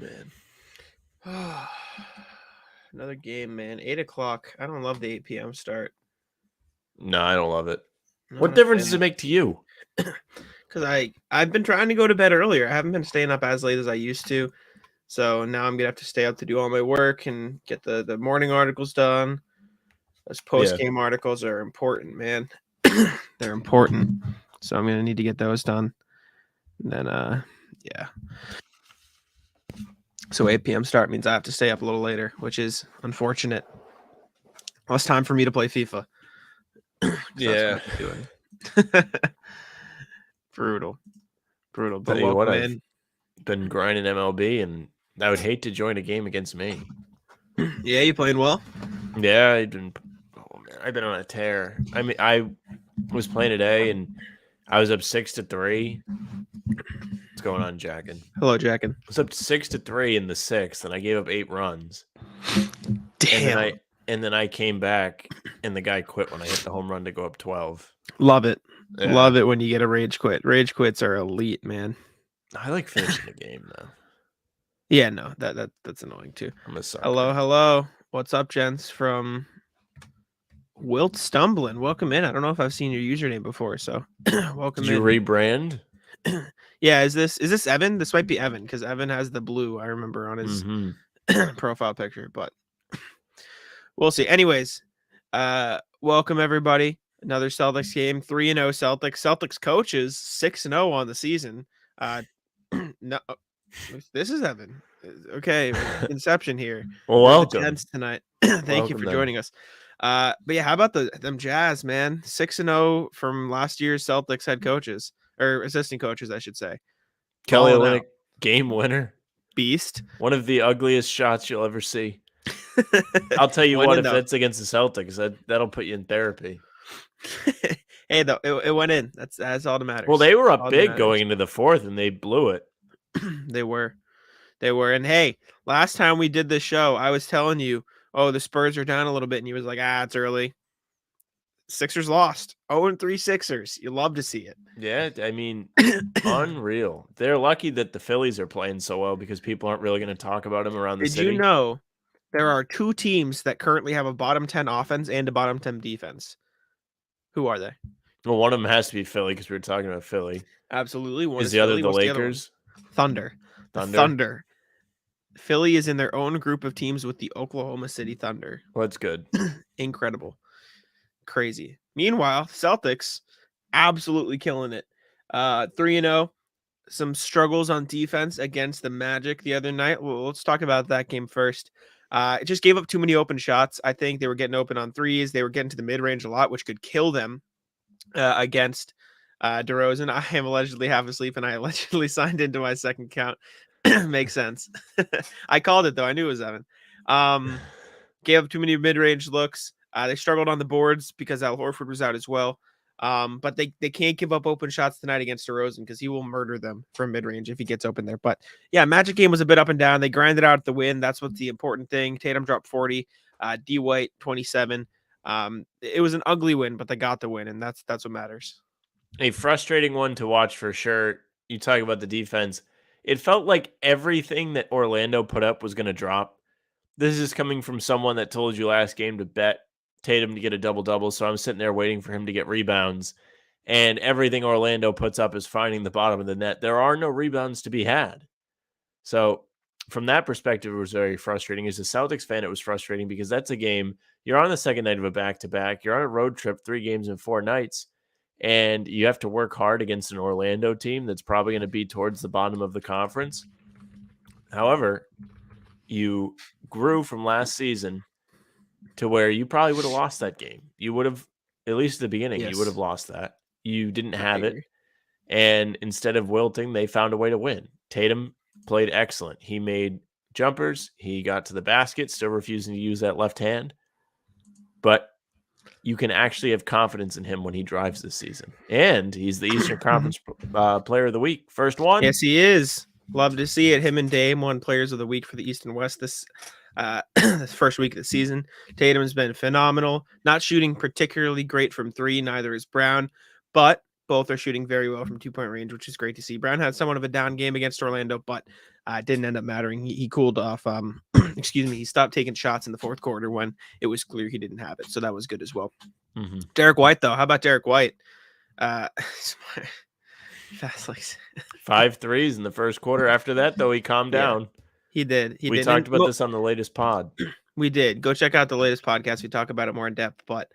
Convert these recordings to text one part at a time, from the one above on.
man. Another game, man. 8 o'clock. I don't love the 8 p.m. start. No, I don't love it. Not What a difference does it fan. make to you? Because I've been trying to go to bed earlier. I haven't been staying up as late as I used to. So now I'm gonna have to stay up to do all my work and get the morning articles done. Those post game articles are important, man. They're important. So I'm gonna need to get those done. And then yeah. So 8 p.m. start means I have to stay up a little later, which is unfortunate. Less time for me to play FIFA. Yeah. That's what I'm doing. Brutal. But Tell you what, welcome I've in. been grinding MLB, and I would hate to join a game against me. Yeah, you playing well? Yeah, I've been on a tear. I mean, I was playing today, and I was up 6-3. What's going on, Jackin? Hello, Jackin. I was up 6-3 in the sixth, and I gave up 8 runs. Damn. And then I came back, and the guy quit when I hit the home run to go up 12. Love it. Yeah. Love it when you get a rage quit. Rage quits are elite, man. I like finishing the game, though. Yeah, no, that's annoying too. I'm a sucker. Hello. What's up, gents? From Wilt Stumbling. Welcome in. I don't know if I've seen your username before, so welcome Did you rebrand? Yeah, is this Evan? This might be Evan because Evan has the blue. I remember on his profile picture, but we'll see. Anyways, welcome everybody. Another Celtics game. 3-0 Celtics. Celtics coaches 6-0 on the season. No, this is Evan. Okay, Inception here. Well, welcome tonight. Thank you for joining us. But yeah, how about them Jazz, man? 6-0 from last year's Celtics head coaches or assistant coaches, I should say. Kelly Olynyk, game winner, beast. One of the ugliest shots you'll ever see. I'll tell you what, if that's against the Celtics, that'll put you in therapy. Hey, though, it went in. That's all that matters. Well, they were up big going into the fourth, and they blew it. They were. And hey, last time we did this show, I was telling you, oh, the Spurs are down a little bit, and you was like, it's early. Sixers lost. 0-3 Sixers. You love to see it. Yeah, I mean, unreal. They're lucky that the Phillies are playing so well because people aren't really going to talk about them around the city. Did you know there are 2 teams that currently have a bottom 10 offense and a bottom 10 defense? Who are they? Well, one of them has to be Philly because we were talking about Philly. Absolutely. One is the Philly, other the Lakers? Thunder. Thunder. Philly is in their own group of teams with the Oklahoma City Thunder. Well, that's good. Incredible. Crazy. Meanwhile, Celtics absolutely killing it. 3-0. Some struggles on defense against the Magic the other night. Well, let's talk about that game first. It just gave up too many open shots. I think they were getting open on threes. They were getting to the mid-range a lot, which could kill them against DeRozan. I am allegedly half asleep, and I allegedly signed into my second count. Makes sense. I called it, though. I knew it was Evan. Gave up too many mid-range looks. They struggled on the boards because Al Horford was out as well. But they can't give up open shots tonight against DeRozan because he will murder them from mid-range if he gets open there. But yeah, Magic game was a bit up and down. They grinded out the win. That's what's the important thing. Tatum dropped 40, D White 27. It was an ugly win, but they got the win, and that's what matters. A frustrating one to watch for sure. You talk about the defense. It felt like everything that Orlando put up was going to drop. This is coming from someone that told you last game to bet Tatum to get a double-double, so I'm sitting there waiting for him to get rebounds, and everything Orlando puts up is finding the bottom of the net. There are no rebounds to be had. So from that perspective, it was very frustrating. As a Celtics fan, it was frustrating because that's a game, you're on the second night of a back-to-back, you're on a road trip, 3 games in 4 nights, and you have to work hard against an Orlando team that's probably going to be towards the bottom of the conference. However, you grew from last season to where you probably would have lost that game. You would have, at least at the beginning, you would have lost that. You didn't have it. And instead of wilting, they found a way to win. Tatum played excellent. He made jumpers. He got to the basket, still refusing to use that left hand. But you can actually have confidence in him when he drives this season. And he's the Eastern Conference Player of the Week. First one. Yes, he is. Love to see it. Him and Dame won Players of the Week for the East and West this first week of the season. Tatum has been phenomenal. Not shooting particularly great from 3, neither is Brown. But Both are shooting very well from 2-point range, which is great to see. Brown had somewhat of a down game against Orlando, but it didn't end up mattering. He cooled off. Excuse me. He stopped taking shots in the fourth quarter when it was clear he didn't have it. So that was good as well. Mm-hmm. Derek White, though. How about Derek White? Fast legs. 5 threes in the first quarter. After that, though, he calmed down. He did. We talked about this on the latest pod. We did. Go check out the latest podcast. We talk about it more in depth, but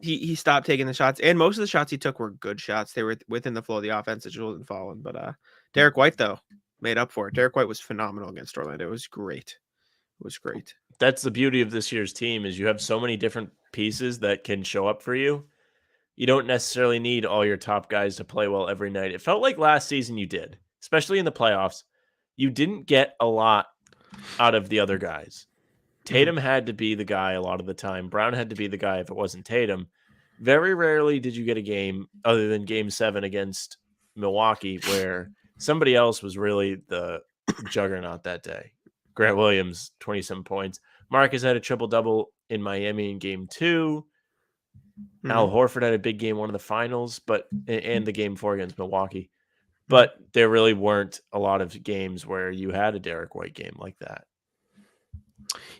he stopped taking the shots, and most of the shots he took were good shots. They were within the flow of the offense. It wasn't falling. But Derek White, though, made up for it. Derek White was phenomenal against Orlando. It was great. It was great. That's the beauty of this year's team is you have so many different pieces that can show up for you. You don't necessarily need all your top guys to play well every night. It felt like last season you did, especially in the playoffs. You didn't get a lot out of the other guys. Tatum had to be the guy a lot of the time. Brown had to be the guy if it wasn't Tatum. Very rarely did you get a game other than Game 7 against Milwaukee where somebody else was really the juggernaut that day. Grant Williams, 27 points. Marcus had a triple-double in Miami in Game 2. Al Horford had a big game 1 of the finals, and the Game 4 against Milwaukee. But there really weren't a lot of games where you had a Derek White game like that.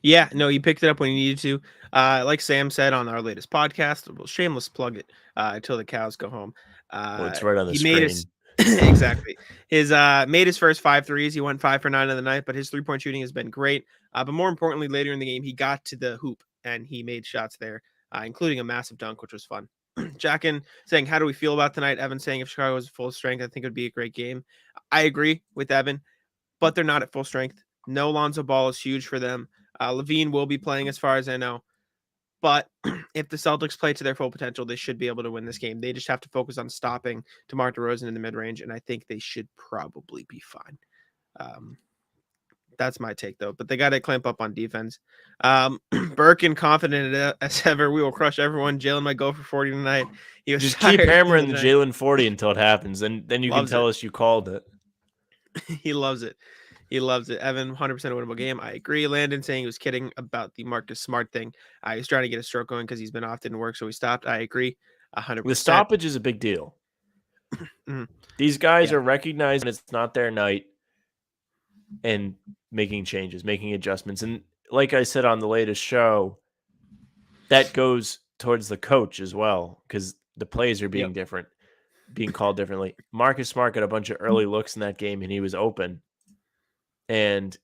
Yeah, no, he picked it up when he needed to. Like Sam said on our latest podcast, we'll shameless plug it until the cows go home. Well, it's right on the screen. Made his, exactly. His made his first 5 threes. He went 5 for 9 of the night, but his 3-point shooting has been great. But more importantly, later in the game, he got to the hoop and he made shots there, including a massive dunk, which was fun. Jackin saying, how do we feel about tonight? Evan saying, if Chicago was full strength, I think it would be a great game. I agree with Evan, but they're not at full strength. No Lonzo Ball is huge for them. Levine will be playing as far as I know. But if the Celtics play to their full potential, they should be able to win this game. They just have to focus on stopping DeMar DeRozan in the mid-range, and I think they should probably be fine. That's my take, though. But they got to clamp up on defense. Birkin, confident as ever. We will crush everyone. Jalen might go for 40 tonight. He was just keep hammering the Jalen 40 until it happens, and then you can tell us you called it. He loves it. He loves it. Evan, 100% winnable game. I agree. Landon saying he was kidding about the Marcus Smart thing. He's trying to get a stroke going because he's been off, didn't work, so he stopped. I agree. 100%. The stoppage is a big deal. These guys are recognizing it's not their night and making changes, making adjustments. And like I said on the latest show, that goes towards the coach as well because the plays are being different, being called differently. Marcus Smart got a bunch of early looks in that game, and he was open. And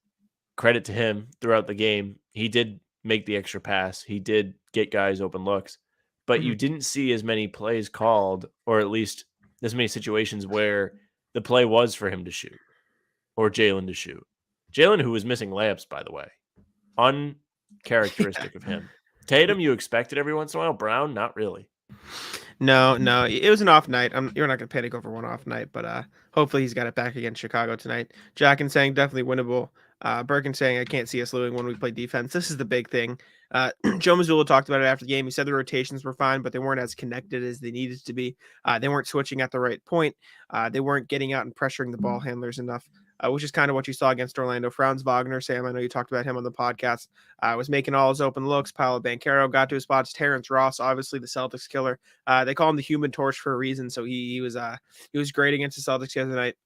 credit to him throughout the game. He did make the extra pass. He did get guys open looks. But you didn't see as many plays called, or at least as many situations where the play was for him to shoot or Jalen to shoot. Jalen, who was missing layups, by the way. Uncharacteristic of him. Tatum, you expected every once in a while. Brown, not really. No, it was an off night. You're not gonna panic over one off night, but hopefully he's got it back against Chicago tonight. Jackin saying definitely winnable. Birkin saying I can't see us losing when we play defense. This is the big thing. Joe Mazzulla talked about it after the game. He said the rotations were fine, but they weren't as connected as they needed to be. They weren't switching at the right point. They weren't getting out and pressuring the ball handlers enough. Which is kind of what you saw against Orlando. Franz Wagner, Sam, I know you talked about him on the podcast, was making all his open looks. Paolo Banchero got to his spots. Terrence Ross, obviously the Celtics killer. They call him the Human Torch for a reason. So he was great against the Celtics the other night.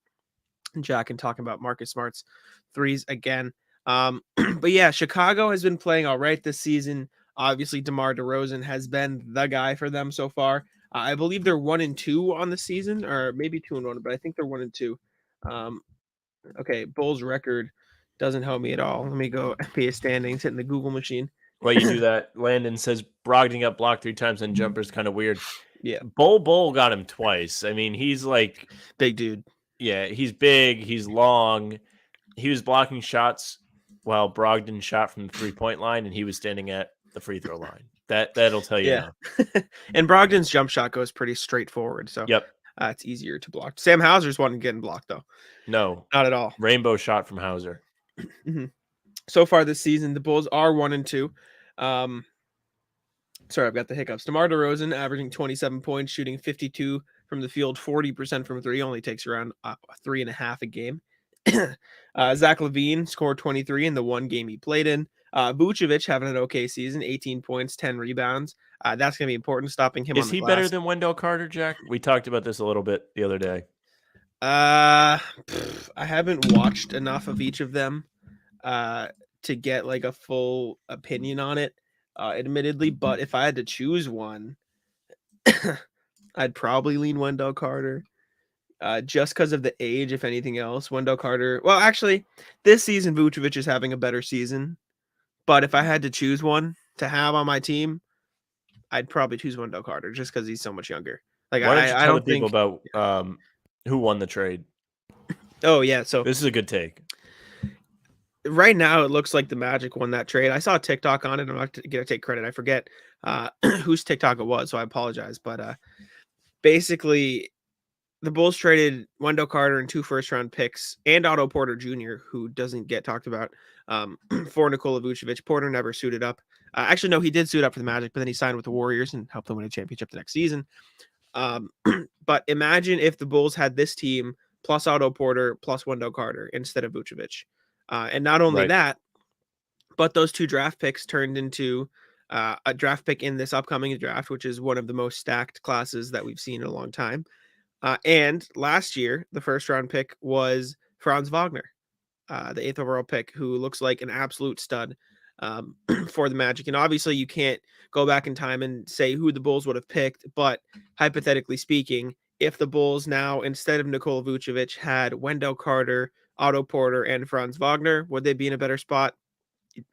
And Jack and talking about Marcus Smart's threes again. But yeah, Chicago has been playing all right this season. Obviously, DeMar DeRozan has been the guy for them so far. I believe they're 1-2 on the season, or maybe 2-1, but I think they're 1-2. Okay, Bulls record doesn't help me at all. Let me go NBA standings, hitting the Google machine. Well, you do that. Landon says Brogdon got blocked 3 times and jumper's kind of weird. Yeah. Bull got him twice. I mean, he's like... Big dude. Yeah, he's big. He's long. He was blocking shots while Brogdon shot from the 3-point line, and he was standing at the free throw line. That'll tell you now. And Brogdon's jump shot goes pretty straightforward, so it's easier to block. Sam Hauser's one getting blocked, though. No. Not at all. Rainbow shot from Hauser. So far this season, the Bulls are 1-2. Sorry, I've got the hiccups. DeMar DeRozan averaging 27 points, shooting 52 from the field, 40% from 3, only takes around 3.5 a game. Zach LaVine scored 23 in the one game he played in. Vucevic having an okay season, 18 points, 10 rebounds. That's going to be important, stopping him on Is the he better glass. than Wendell Carter, Jack? We talked about this a little bit the other day. I haven't watched enough of each of them to get like a full opinion on it, admittedly. But if I had to choose one, I'd probably lean Wendell Carter. Just because of the age, if anything else. Wendell Carter. Well, actually, this season Vucevic is having a better season. But if I had to choose one to have on my team, I'd probably choose Wendell Carter just because he's so much younger. Like Why don't you I tell the don't people think. about who won the trade? Oh yeah, so This is a good take. right now it looks like the Magic won that trade. I saw a TikTok on it. I'm not gonna take credit. I forget whose TikTok it was, so I apologize. But basically, the Bulls traded Wendell Carter and 2 first-round picks and Otto Porter Jr., who doesn't get talked about, for Nikola Vucevic. Porter never suited up. Actually, no, he did suit up for the Magic, but then he signed with the Warriors and helped them win a championship the next season. But imagine if the Bulls had this team plus Otto Porter plus Wendell Carter instead of Vucevic. And not only Right. that, but those 2 draft picks turned into a draft pick in this upcoming draft, which is one of the most stacked classes that we've seen in a long time. And last year, the first round pick was Franz Wagner, the 8th overall pick, who looks like an absolute stud for the Magic. And obviously, you can't go back in time and say who the Bulls would have picked. But hypothetically speaking, if the Bulls now, instead of Nikola Vucevic, had Wendell Carter, Otto Porter, and Franz Wagner, would they be in a better spot?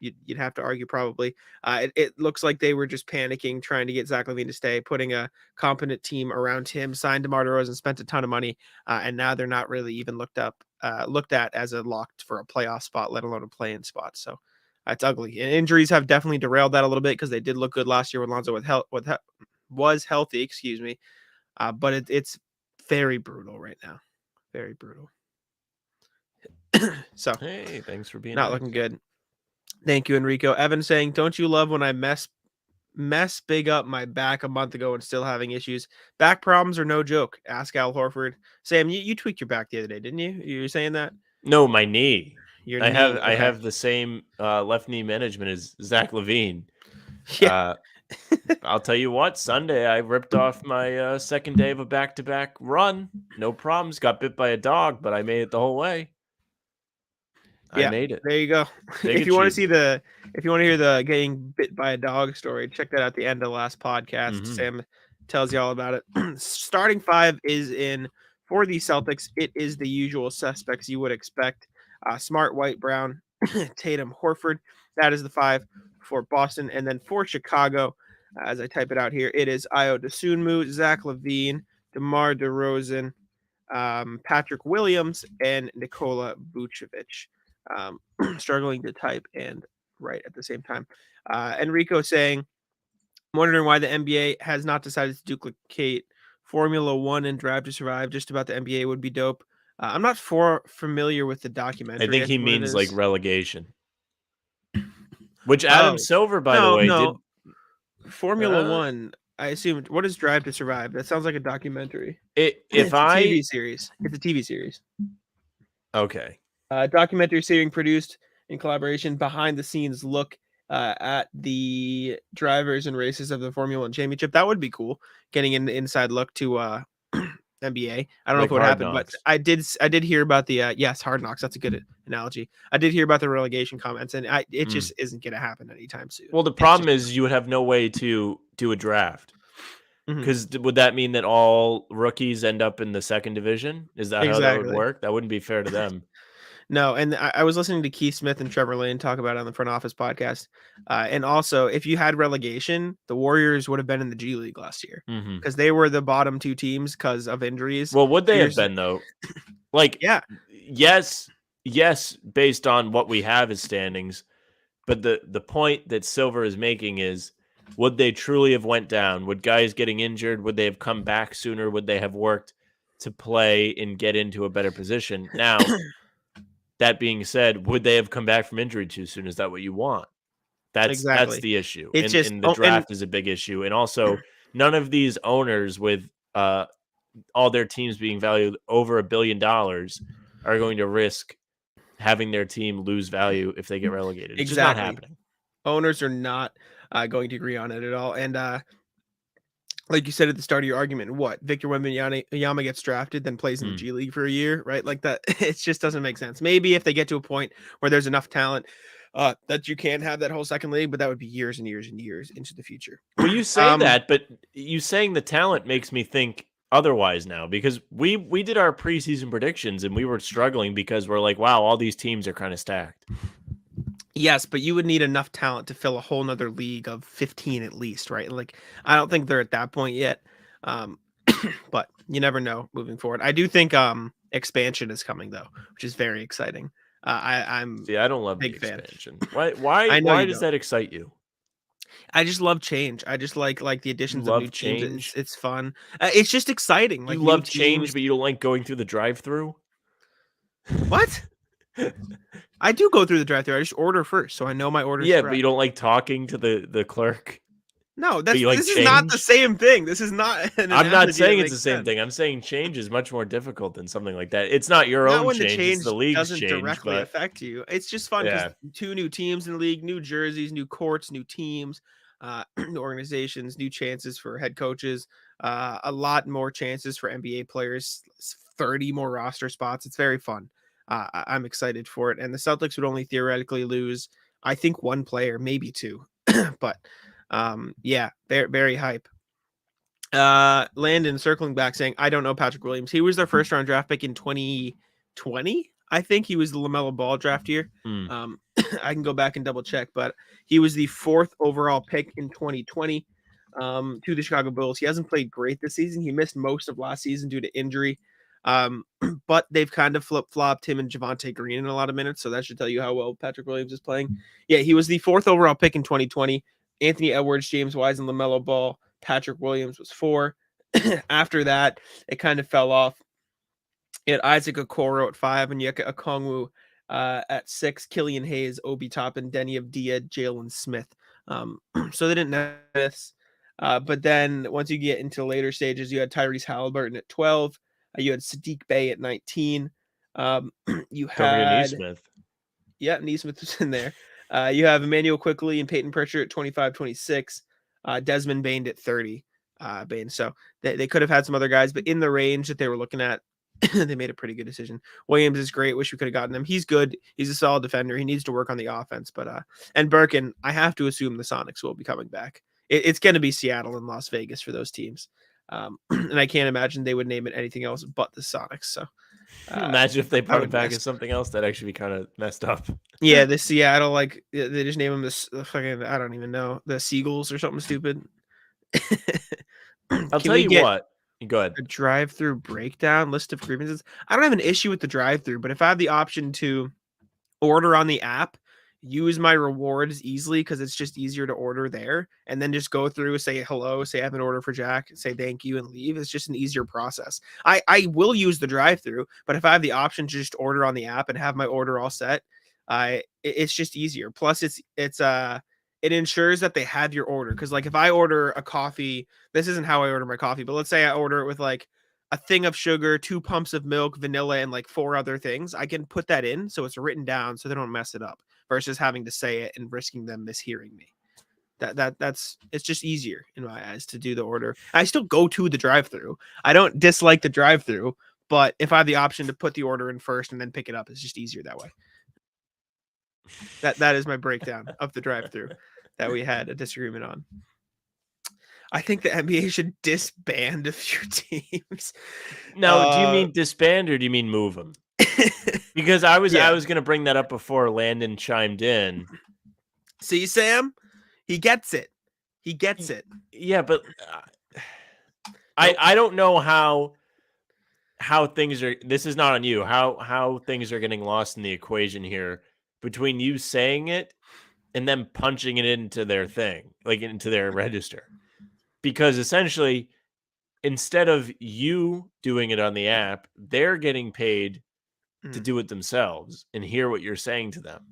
You'd have to argue probably. It looks like they were just panicking, trying to get Zach LaVine to stay, putting a competent team around him, signed DeMar DeRozan, spent a ton of money, and now they're not really even looked at as a locked for a playoff spot, let alone a play-in spot. So it's ugly. And injuries have definitely derailed that a little bit because they did look good last year when Lonzo was healthy. Excuse me, but it's very brutal right now, very brutal. So Hey, thanks for being not nice. looking good. Thank you, Enrico. Evan saying, "Don't you love when I mess big up my back a month ago and still having issues? Back problems are no joke." Ask Al Horford. Sam, you tweaked your back the other day, didn't you? You were saying that No, my knee. your I knee. Okay. have the same left knee management as Zach LaVine. Yeah. I'll tell you what, Sunday I ripped off my second day of a back-to-back run. No problems. Got bit by a dog, but I made it the whole way. I Yeah, made it. there you go. Big If you want to achievement. if you want to hear the getting bit by a dog story, check that out at the end of the last podcast. Mhm. Sam tells you all about it. Starting 5 is in for the Celtics. It is the usual suspects you would expect. Smart, White, Brown, Tatum, Horford. That is the 5 for Boston. And then for Chicago, as I type it out here, it is Io DeSunmu, Zach LaVine, DeMar DeRozan, Patrick Williams, and Nikola Vucevic. Struggling to type and write at the same time. Enrico saying, "I'm wondering why the NBA has not decided to duplicate Formula One and Drive to Survive. Just about the NBA would be dope." I'm not familiar with the I documentary. think I he think what it means like is. relegation. Which Adam Oh Silver, by the no, way, did no, Formula One. I assumed. What is Drive to Survive? That sounds like a documentary. if It's a I TV series. It's a TV series. okay. Documentary series produced in collaboration, behind the scenes look at the drivers and races of the Formula One Championship. That would be cool. Getting an inside look to NBA. I don't know if Like it would Hard happen, but Knocks. I did hear about the yes, Hard Knocks. That's a good analogy. I did hear about the relegation comments, and it just isn't going to happen anytime soon. Well, the problem is you would have no way to do a draft. Mhm. Because would that mean that all rookies end up in the second division? Is that how that would Exactly. work? That wouldn't be fair to them. No, and I was listening to Keith Smith and Trevor Lane talk about it on the Front Office podcast. And also, if you had relegation, the Warriors would have been in the G League last year Mhm. because they were the bottom 2 teams because of injuries. Well, would So they you're have been though? Like, yeah, yes, based on what we have as standings. But the point that Silver is making is, would they truly have went down? Would guys getting injured? Would they have come back sooner? Would they have worked to play and get into a better position? Now, that being said, would they have come back from injury too soon? Is that what you want? That's exactly. the issue. It's just And the draft is a big issue. And also, none of these owners with all their teams being valued over $1 billion are going to risk having their team lose value if they get relegated. It's just not exactly. happening. Owners are not going to agree on it at all. And like you said at the start of your argument, what Victor Wembanyama gets drafted, then plays in the Hmm. G League for a year, right? Like that, it just doesn't make sense. Maybe if they get to a point where there's enough talent that you can have that whole second league, but that would be years and years and years into the future. Well, you say that, but you saying the talent makes me think otherwise now, because we did our preseason predictions and we were struggling because we're like, wow, all these teams are kind of stacked. Yes, but you would need enough talent to fill a whole nother league of 15 at least, right? Like, I don't think they're at that point yet. Um, but you never know moving forward. I do think expansion is coming though, which is very exciting. I'm See, I don't a love the big fan. expansion. Why I know why you does don't. that excite you? I just love change. I just like the You additions of new love teams. change. It's fun. It's just exciting. You Like new love change, teams. but you don't like going through the drive-through? What? I do go through the drive-thru. I just order first, so I know my order's Yeah, but fresh. you don't like talking to the clerk, No, but you like this is not the change? same thing. This is not an I'm not analogy that saying it's the makes same sense. thing. I'm saying change is much more difficult than something like that. It's not your Not own when the change, it's the change league's doesn't change, directly but affect you. It's just fun because yeah. 2 new teams in the league, new jerseys, new courts, new teams, new organizations, new chances for head coaches, a lot more chances for NBA players, 30 more roster spots. It's very fun. I'm excited for it. And the Celtics would only theoretically lose, I think, 1 player, maybe 2. But yeah, very hype. Landon circling back saying, I don't know Patrick Williams. He was their first round draft pick in 2020. I think he was the LaMelo Ball draft year. Hmm. I can go back and double check, but he was the 4th overall pick in 2020 to the Chicago Bulls. He hasn't played great this season. He missed most of last season due to injury. But they've kind of flip-flopped him and Javante Green in a lot of minutes, so that should tell you how well Patrick Williams is playing. Yeah, he was the 4th overall pick in 2020. Anthony Edwards, James Wise, and LaMelo Ball. Patrick Williams was 4. After that, it kind of fell off. You had Isaac Okoro at 5, and Yeka Okongwu at 6, Killian Hayes, Obi Toppin, Denny Avdia, Jalen Smith. So they didn't know this. But then once you get into later stages, you had Tyrese Halliburton at 12. You had Sadiq Bey at 19. You Don't forget had, Neesmith. yeah, Neesmith was in there. You have Emmanuel Quickly and Peyton Pritchard at 25, 26. Desmond Bain at 30. Bain. So they could have had some other guys, but in the range that they were looking at, they made a pretty good decision. Williams is great. Wish we could have gotten him. He's good. He's a solid defender. He needs to work on the offense. But and Birkin, I have to assume the Sonics will be coming back. It's going to be Seattle and Las Vegas for those teams. And I can't imagine they would name it anything else but the Sonics. So Imagine if they I brought it would back mess. as something else, that'd actually be kind of messed up. Yeah, the Seattle, like they just name them this fucking, I don't even know, the Seagulls or something stupid. I'll Can tell we you get what. Go ahead. a drive-through breakdown list of grievances? I don't have an issue with the drive-through, but if I have the option to order on the app, use my rewards easily because it's just easier to order there, and then just go through, say hello, say I have an order for Jack, say thank you, and leave. It's just an easier process. I will use the drive-through, but if I have the option to just order on the app and have my order all set, it's just easier. Plus, it ensures that they have your order. Because like if I order a coffee, this isn't how I order my coffee, but let's say I order it with like a thing of sugar, 2 pumps of milk, vanilla, and like 4 other things. I can put that in so it's written down so they don't mess it up versus having to say it and risking them mishearing me. That's it's just easier in my eyes to do the order. I still go to the drive-through. I don't dislike the drive-through, but if I have the option to put the order in first and then pick it up, it's just easier that way. That is my breakdown of the drive-through that we had a disagreement on. I think the NBA should disband a few teams. Now, do you mean disband or do you mean move them? Because I was Yeah. going to bring that up before Landon chimed in. See, Sam, he gets it. He gets it. Yeah, but Nope. I don't know how things are. This is not on you. How things are getting lost in the equation here between you saying it and them punching it into their thing, like into their register. Because essentially, instead of you doing it on the app, they're getting paid to do it themselves and hear what you're saying to them.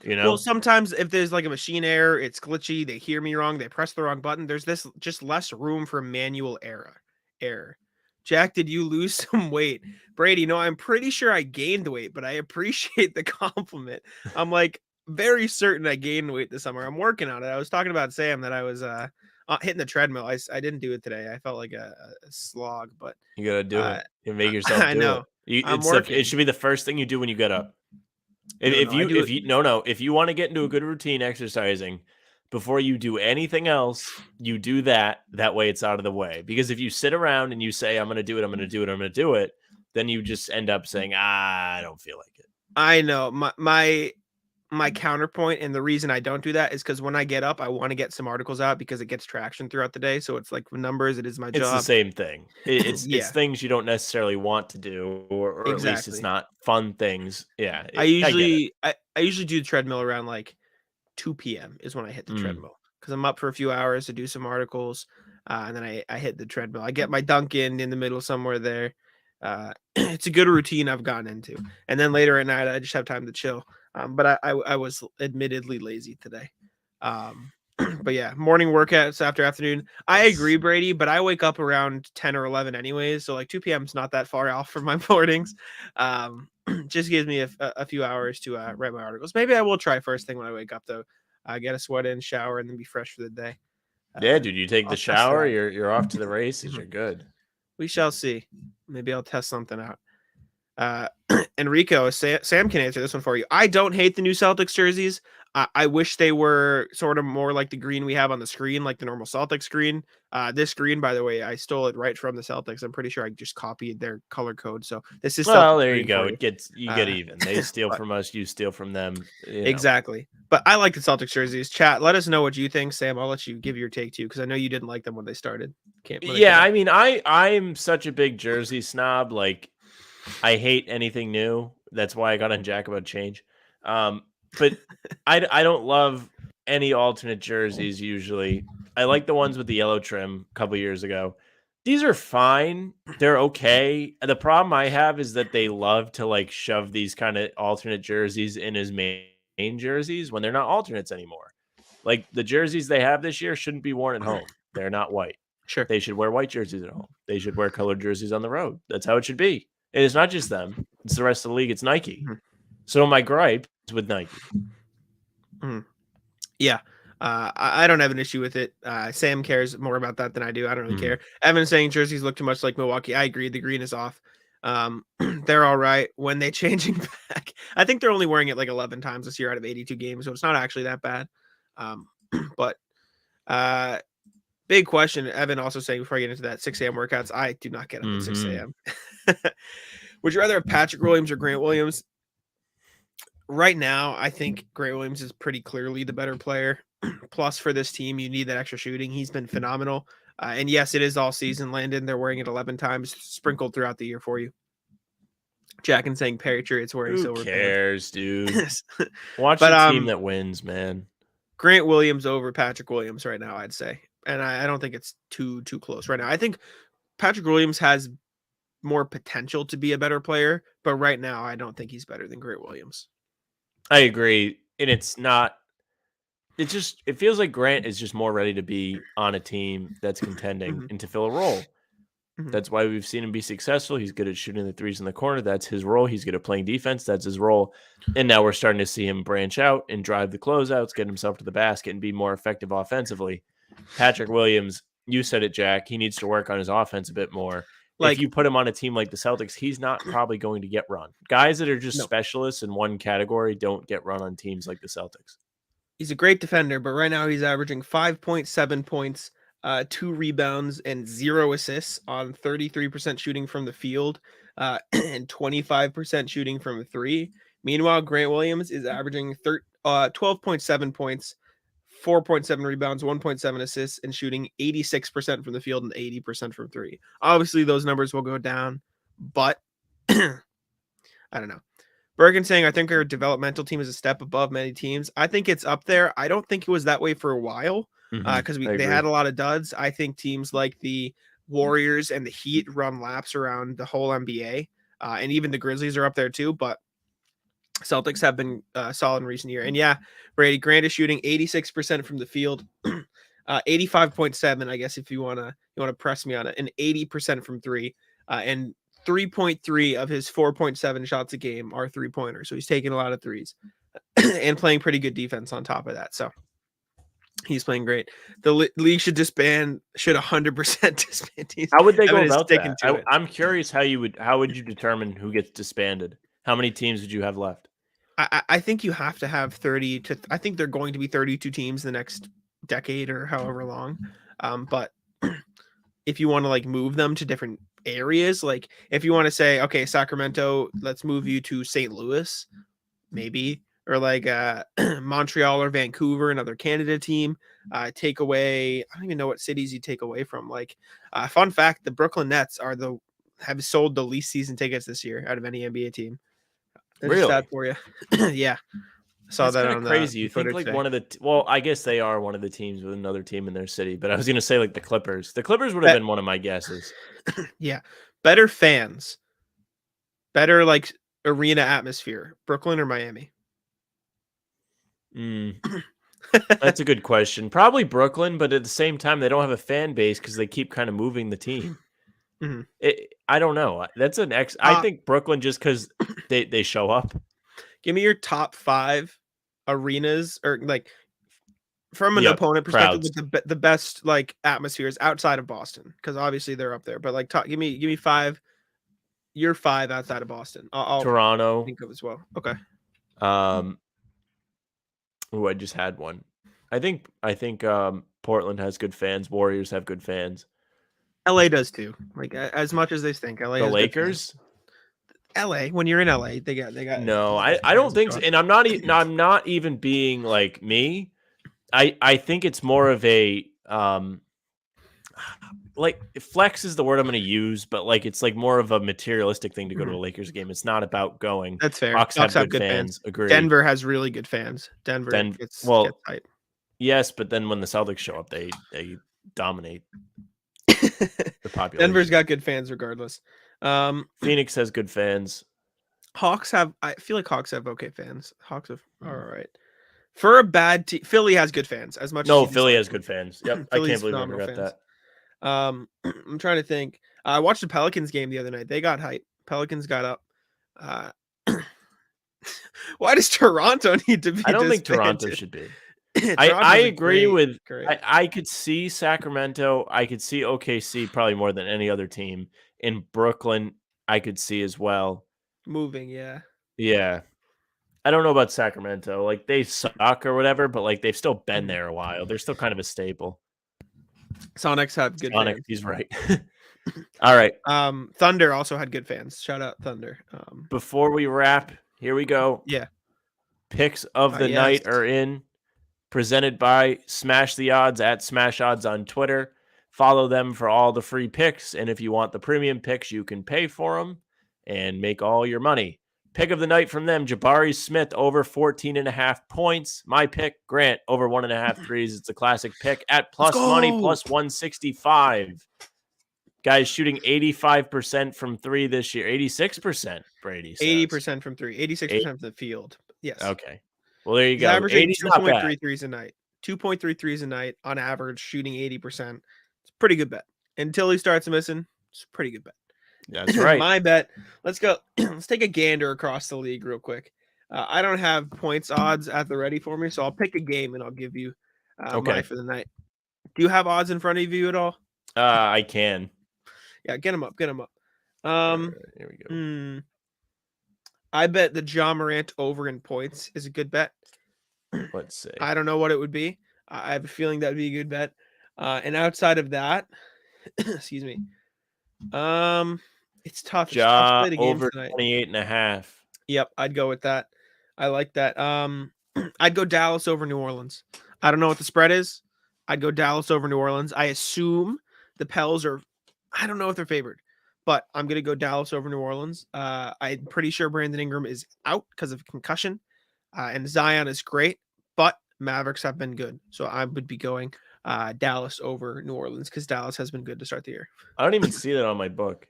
You know? Well, sometimes if there's like a machine error, it's glitchy, they hear me wrong, they press the wrong button. There's this just less room for manual error. Jack, did you lose some weight? Brady, no, I'm pretty sure I gained weight, but I appreciate the compliment. I'm like, very certain I gained weight this summer. I'm working on it. I was talking about Sam that I was hitting the treadmill. I didn't do it today. I felt like a slog, but You gotta do uh, it. You make yourself I do it. know I'm It working. should be the first thing you do when you get up. No, I do it. If you want to get into a good routine exercising, before you do anything else, you do that. That way it's out of the way. Because if you sit around and you say, I'm gonna do it, I'm gonna do it, I'm gonna do it, then you just end up saying, I don't feel like it. I know my counterpoint, and the reason I don't do that is because when I get up, I want to get some articles out because it gets traction throughout the day. So it's like numbers. It is my It's the job. same thing. It's Yeah, things you don't necessarily want to do, or at least it's exactly. not fun things. Yeah, I get it. I usually do the treadmill around like 2 p.m. is when I hit the Mm. treadmill because I'm up for a few hours to do some articles, and then I hit the treadmill. I get my dunk in the middle somewhere there. It's a good routine I've gotten into, and then later at night I just have time to chill. But I was admittedly lazy today. Um, but yeah, morning workouts after afternoon. I agree, Brady, but I wake up around 10 or 11 anyways, so like 2 p.m. is not that far off from my mornings. Just gives me a few hours to write my articles. Maybe I will try first thing when I wake up though. Get a sweat in, shower, and then be fresh for the day. Yeah, dude, you take the I'll test it shower, out. you're off to the races, you're good. We shall see. Maybe I'll test something out. Uh, Enrico, Sam can answer this one for you. I don't hate the new Celtics jerseys. I wish they were sort of more like the green we have on the screen, like the normal Celtics screen. This green, by the way, I stole it right from the Celtics. I'm pretty sure I just copied their color code. So this is Well, Celtics there you green go. for you. You get even. They steal But from us, you steal from them, you know. exactly. But I like the Celtics jerseys. Chat, let us know what you think. Sam, I'll let you give your take too, because I know you didn't like them when they started. When they Yeah, came out. I mean, I'm such a big jersey snob. Like, I hate anything new. That's why I got on Jack about change. But I don't love any alternate jerseys usually. I like the ones with the yellow trim a couple years ago. These are fine. They're okay. The problem I have is that they love to like shove these kind of alternate jerseys in as main jerseys when they're not alternates anymore. Like the jerseys they have this year shouldn't be worn at home. They're not white. Sure. They should wear white jerseys at home. They should wear colored jerseys on the road. That's how it should be. And it's not just them, it's the rest of the league. It's Nike. Mhm. So my gripe is with Nike. Mhm. Yeah. I don't have an issue with it. Sam cares more about that than I do. I don't really Mhm. care. Evan's saying jerseys look too much like Milwaukee. I agree. The green is off. They're all right when they changing back. I think they're only wearing it like 11 times this year out of 82 games, so it's not actually that bad. But big question. Evan also saying before I get into that 6 a.m. workouts, I do not get up at 6 Mhm. a.m. Would you rather have Patrick Williams or Grant Williams? Right now, I think Grant Williams is pretty clearly the better player. Plus, for this team, you need that extra shooting. He's been phenomenal. And yes, it is all season, Landon. They're wearing it 11 times, sprinkled throughout the year for you. Jack and saying Patriots wearing Who silver pants. cares, dude? Watch But the team that wins, man. Grant Williams over Patrick Williams right now, I'd say. And I don't think it's too close right now. I think Patrick Williams has more potential to be a better player, but right now I don't think he's better than Grant Williams. I agree. And it's not it feels like Grant is just more ready to be on a team that's contending Mhm, and to fill a role. mhm. That's why we've seen him be successful. He's good at shooting the threes in the corner. That's his role. He's good at playing defense. That's his role. And now we're starting to see him branch out and drive the closeouts, get himself to the basket, and be more effective offensively. Patrick Williams, you said it, Jack. He needs to work on his offense a bit more. If Like, you put him on a team like the Celtics, he's not probably going to get run. Guys that are just no. specialists in one category don't get run on teams like the Celtics. He's a great defender, but right now he's averaging 5.7 points, 2 rebounds, and 0 assists on 33% shooting from the field, and 25% shooting from 3. Meanwhile, Grant Williams is averaging 12.7 points, 4.7 rebounds, 1.7 assists, and shooting 86% from the field and 80% from 3. Obviously, those numbers will go down, but I don't know. Bergen saying, I think our developmental team is a step above many teams. I think it's up there. I don't think it was that way for a while because I they agree. had a lot of duds. I think teams like the Warriors and the Heat run laps around the whole NBA, and even the Grizzlies are up there too. But Celtics have been solid in recent year. And yeah, Brady Grant is shooting 86% from the field, 85.7, I guess, if you wanna press me on it, and 80% from three, and 3.3 of his 4.7 shots a game are 3-pointers. So he's taking a lot of threes. and playing pretty good defense on top of that. So he's playing great. The league should 100% disband teams. How would they go Evan is about sticking that? to it. I'm curious how would you determine who gets disbanded? How many teams would you have left? I think you have to have 30 to. I think they're going to be 32 teams the next decade or however long. But if you want to like move them to different areas, like if you want to say, okay, Sacramento, let's move you to St. Louis, maybe, or like Montreal or Vancouver, another Canada team. Take away, I don't even know what cities you take away from. Like, fun fact: the Brooklyn Nets have sold the least season tickets this year out of any NBA team. That's Really? that for you. Yeah, saw That's that kind on of crazy. the You think footage like today. one of the well, I guess they are one of the teams with another team in their city, but I was gonna say like the Clippers. The Clippers would have been one of my guesses. Yeah, better fans, better like arena atmosphere, Brooklyn or Miami? That's a good question. Probably Brooklyn, but at the same time, they don't have a fan base because they keep kind of moving the team. Mm-hmm. I don't know. That's an X. I think Brooklyn just because they show up. Give me your top 5 arenas, or like from an Yep, opponent perspective, crowds. with the best like atmospheres outside of Boston, because obviously they're up there. But like, give me 5. Your 5 outside of Boston. I'll Toronto. think of as well. Okay. I just had one. I think Portland has good fans. Warriors have good fans. LA does too. Like as much as they stink, LA The has Lakers. good fans. LA, when you're in LA, they got No, I don't think so. And I'm not even being like me. I think it's more of a like flex is the word I'm going to use, but like it's like more of a materialistic thing to go to a Lakers game. It's not about going. That's fair. Bucks have good fans. Agree. Denver has really good fans. Denver gets tight. Yes, but then when the Celtics show up, they dominate the population. Denver's got good fans regardless. Phoenix has good fans. I feel like Hawks have okay fans. Hawks are all right. For a bad team, Philly has good fans. As much as Philly has good fans. Yep, I can't believe I forgot fans. that. I'm trying to think. I watched the Pelicans game the other night. They got hype. Pelicans got up. Why does Toronto need to be? I don't think Toronto should be. I agree with. I could see Sacramento. I could see OKC probably more than any other team. In Brooklyn, I could see as well. Moving, yeah. Yeah. I don't know about Sacramento. Like they suck or whatever, but like they've still been there a while. They're still kind of a staple. Sonics have good fans. He's right. All right. Thunder also had good fans. Shout out Thunder. Before we wrap, here we go. Yeah. Picks of the night are in. Presented by Smash the Odds at Smash Odds on Twitter. Follow them for all the free picks. And if you want the premium picks, you can pay for them and make all your money. Pick of the night from them, Jabari Smith over 14.5 points. My pick, Grant, over 1.5 threes. It's a classic pick at plus money, plus 165. Guys shooting 85% from 3 this year. 86%, Brady says. 80% from 3. 86% from the field. Yes. Okay. Well, there you go. Averaging 2.3 threes a night. 2.3 threes a night on average, shooting 80%. It's a pretty good bet. Until he starts missing, it's a pretty good bet. That's right. My bet. Let's go. Let's take a gander across the league real quick. I don't have points odds at the ready for me, so I'll pick a game and I'll give you mine for the night. Do you have odds in front of you at all? I can. Yeah, get them up. Get them up. Here we go. I bet the Ja Morant over in points is a good bet. Let's see. I don't know what it would be. I have a feeling that'd be a good bet. And outside of that, excuse me. It's tough. It's tough to play the over 28.5. Yep, I'd go with that. I like that. I'd go Dallas over New Orleans. I don't know what the spread is. I'd go Dallas over New Orleans. I assume the Pels are. I don't know if they're favored, but I'm gonna go Dallas over New Orleans. I'm pretty sure Brandon Ingram is out because of concussion, and Zion is great, but Mavericks have been good, so I would be going Dallas over New Orleans because Dallas has been good to start the year. I don't even see that on my book.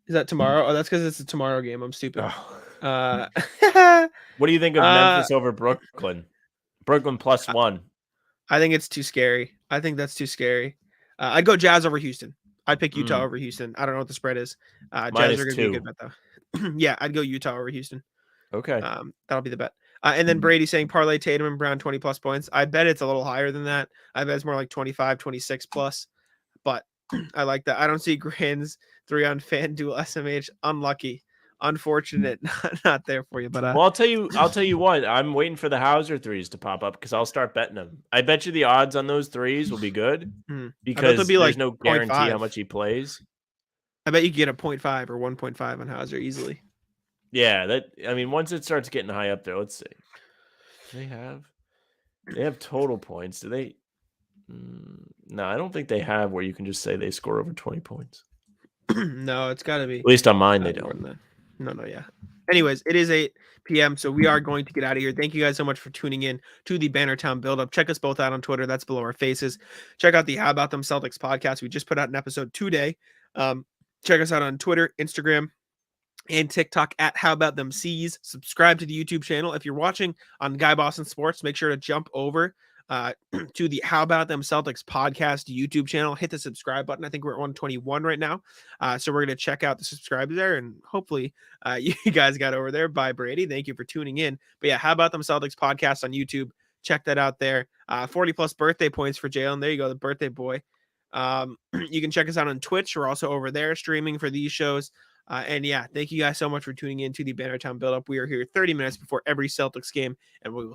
Is that tomorrow? Oh, that's because it's a tomorrow game. I'm stupid. What do you think of Memphis over Brooklyn? Brooklyn +1. I think it's too scary. I think that's too scary. I'd go Jazz over Houston. I'd pick Utah over Houston. I don't know what the spread is. Jazz are going to be a good bet, though. Yeah, I'd go Utah over Houston. Okay. That'll be the bet. And then Brady saying parlay Tatum and Brown 20 plus points. I bet it's a little higher than that. I bet it's more like 25, 26 plus. But I like that. I don't see Grands 3 on FanDuel SMH. Unlucky. Unfortunate. Not there for you. But Well, I'll tell you what. I'm waiting for the Hauser threes to pop up because I'll start betting them. I bet you the odds on those threes will be good I bet they'll because be there's like no guarantee how 0.5. much he plays. I bet you can get a 0.5 or 1.5 on Hauser easily. Yeah, once it starts getting high up there, let's see. They have total points. Do they? No, I don't think they have where you can just say they score over 20 points. No, it's got to be. At least on mine, they more don't. than that. No, yeah. Anyways, it is 8 p.m., so we are going to get out of here. Thank you guys so much for tuning in to the Bannertown Build-Up. Check us both out on Twitter. That's below our faces. Check out the How About Them Celtics podcast. We just put out an episode today. Check us out on Twitter, Instagram, and TikTok at How About Them C's. Subscribe to the YouTube channel. If you're watching on Guy Boston Sports, make sure to jump over to the How About Them Celtics podcast YouTube channel. Hit the subscribe button. I think we're at 121 right now. So we're going to check out the subscribe there, and hopefully you guys got over there. Bye, Brady. Thank you for tuning in. But yeah, How About Them Celtics podcast on YouTube. Check that out there. 40 plus birthday points for Jalen. There you go, the birthday boy. You can check us out on Twitch. We're also over there streaming for these shows. And yeah, thank you guys so much for tuning in to the Bannertown Build-Up. We are here 30 minutes before every Celtics game, and we will